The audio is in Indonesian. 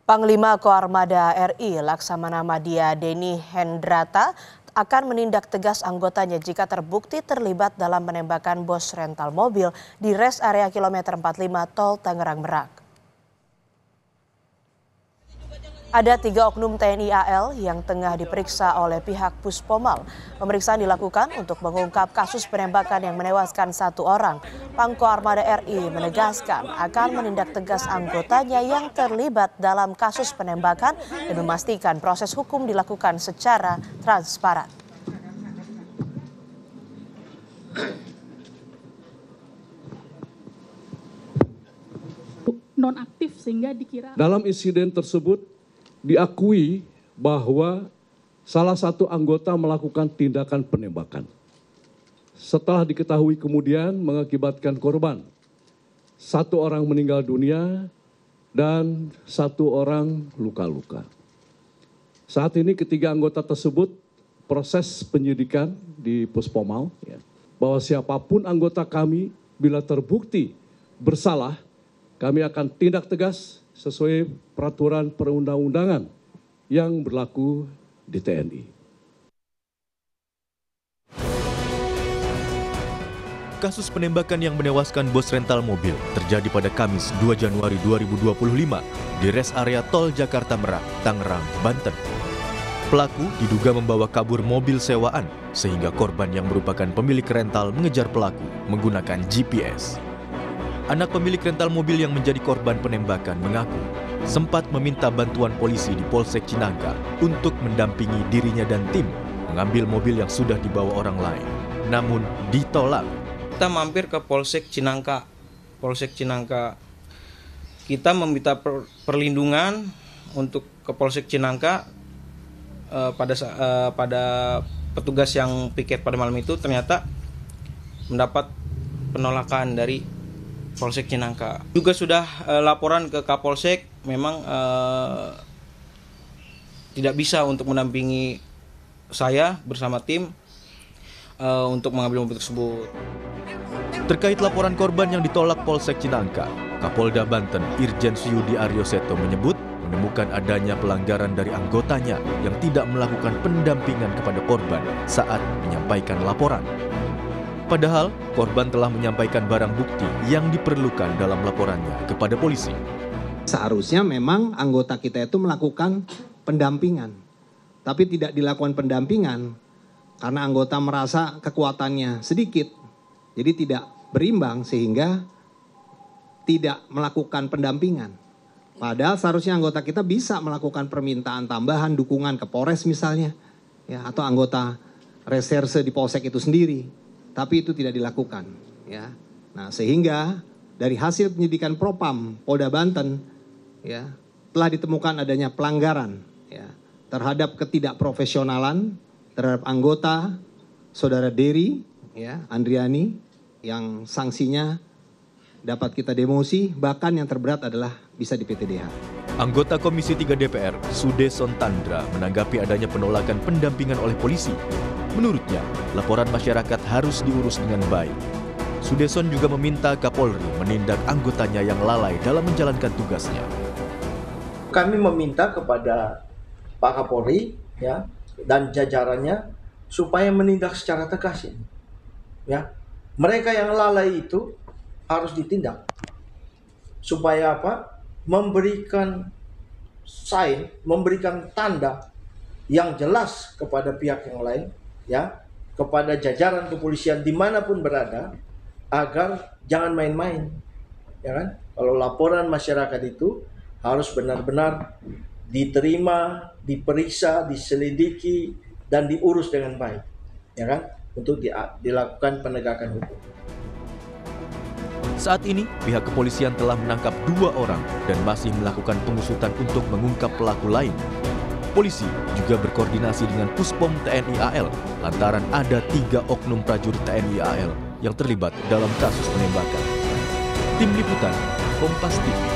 Panglima Koarmada RI Laksamana Madya Denny Hendrata akan menindak tegas anggotanya jika terbukti terlibat dalam penembakan bos rental mobil di res area kilometer 45 Tol Tangerang Merak. Ada 3 oknum TNI AL yang tengah diperiksa oleh pihak Puspomal. Pemeriksaan dilakukan untuk mengungkap kasus penembakan yang menewaskan 1 orang. Pangko Armada RI menegaskan akan menindak tegas anggotanya yang terlibat dalam kasus penembakan dan memastikan proses hukum dilakukan secara transparan. Nonaktif sehingga dikira. Dalam insiden tersebut diakui bahwa salah satu anggota melakukan tindakan penembakan. Setelah diketahui kemudian mengakibatkan korban. 1 orang meninggal dunia dan 1 orang luka-luka. Saat ini ketiga anggota tersebut proses penyidikan di Puspomal. Bahwa siapapun anggota kami bila terbukti bersalah, kami akan tindak tegas sesuai peraturan perundang-undangan yang berlaku di TNI. Kasus penembakan yang menewaskan bos rental mobil terjadi pada Kamis 2 Januari 2025 di res area Tol Jakarta Merak, Tangerang, Banten. Pelaku diduga membawa kabur mobil sewaan sehingga korban yang merupakan pemilik rental mengejar pelaku menggunakan GPS. Anak pemilik rental mobil yang menjadi korban penembakan mengaku sempat meminta bantuan polisi di Polsek Cinangka untuk mendampingi dirinya dan tim mengambil mobil yang sudah dibawa orang lain. Namun ditolak. Kita mampir ke Polsek Cinangka. Kita meminta perlindungan untuk ke Polsek Cinangka pada petugas yang piket pada malam itu ternyata mendapat penolakan dari Polsek Cinangka. Juga sudah laporan ke Kapolsek, memang tidak bisa untuk mendampingi saya bersama tim untuk mengambil mobil tersebut. Terkait laporan korban yang ditolak Polsek Cinangka, Kapolda Banten Irjen Suyudi Aryoseto menyebut menemukan adanya pelanggaran dari anggotanya yang tidak melakukan pendampingan kepada korban saat menyampaikan laporan. Padahal, korban telah menyampaikan barang bukti yang diperlukan dalam laporannya kepada polisi. Seharusnya memang anggota kita itu melakukan pendampingan. Tapi tidak dilakukan pendampingan karena anggota merasa kekuatannya sedikit. Jadi tidak berimbang sehingga tidak melakukan pendampingan. Padahal seharusnya anggota kita bisa melakukan permintaan tambahan, dukungan ke Polres misalnya. Ya, atau anggota reserse di Polsek itu sendiri. Tapi itu tidak dilakukan, ya. Nah, sehingga dari hasil penyidikan Propam Polda Banten, ya, telah ditemukan adanya pelanggaran, ya, terhadap ketidakprofesionalan terhadap anggota Saudara Dery, ya, Andriani, yang sanksinya dapat kita demosi, bahkan yang terberat adalah bisa di PTDH. Anggota Komisi 3 DPR, Sudeson Tandra, menanggapi adanya penolakan pendampingan oleh polisi. Menurutnya, laporan masyarakat harus diurus dengan baik. Sudeson juga meminta Kapolri menindak anggotanya yang lalai dalam menjalankan tugasnya. Kami meminta kepada Pak Kapolri, ya, dan jajarannya supaya menindak secara tegas ini. Ya. Mereka yang lalai itu harus ditindak. Supaya apa? Memberikan sign, memberikan tanda yang jelas kepada pihak yang lain, ya, kepada jajaran kepolisian dimanapun berada, agar jangan main-main, ya kan? Kalau laporan masyarakat itu harus benar-benar diterima, diperiksa, diselidiki, dan diurus dengan baik, ya kan? Untuk dilakukan penegakan hukum. Saat ini, pihak kepolisian telah menangkap 2 orang dan masih melakukan pengusutan untuk mengungkap pelaku lain. Polisi juga berkoordinasi dengan Puspom TNI AL lantaran ada 3 oknum prajurit TNI AL yang terlibat dalam kasus penembakan. Tim Liputan, Kompas TV.